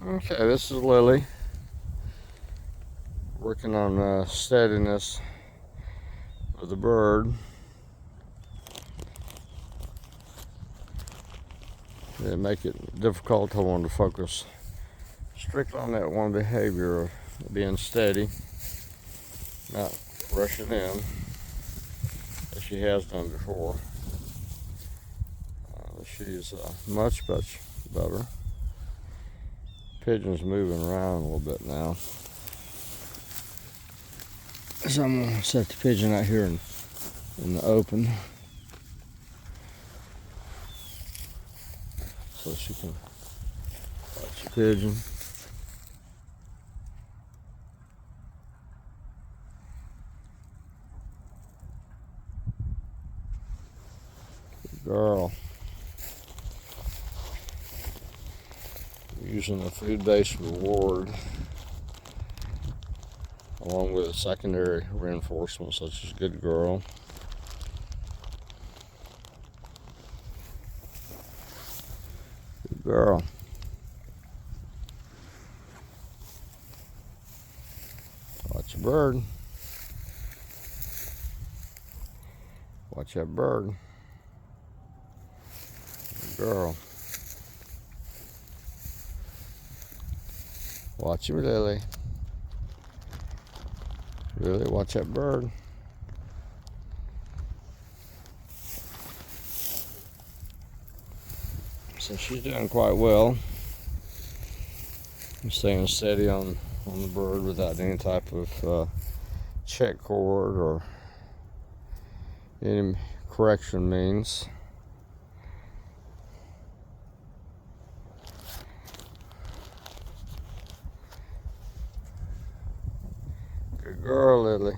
Okay, this is Lily working on steadiness of the bird. It make it difficult to want to focus strictly on that one behavior of being steady, not rushing in as she has done before. She's much better. Pigeon's moving around a little bit now. So I'm going to set the pigeon out here in the open so she can watch the pigeon. Good girl. Using a food-based reward along with a secondary reinforcement such as good girl. Good girl. Watch a bird. Watch that bird. Good girl. Watch him, Lily. Really, watch that bird. So she's doing quite well. I'm staying steady on the bird without any type of check cord or any correction means. Good girl, Lily.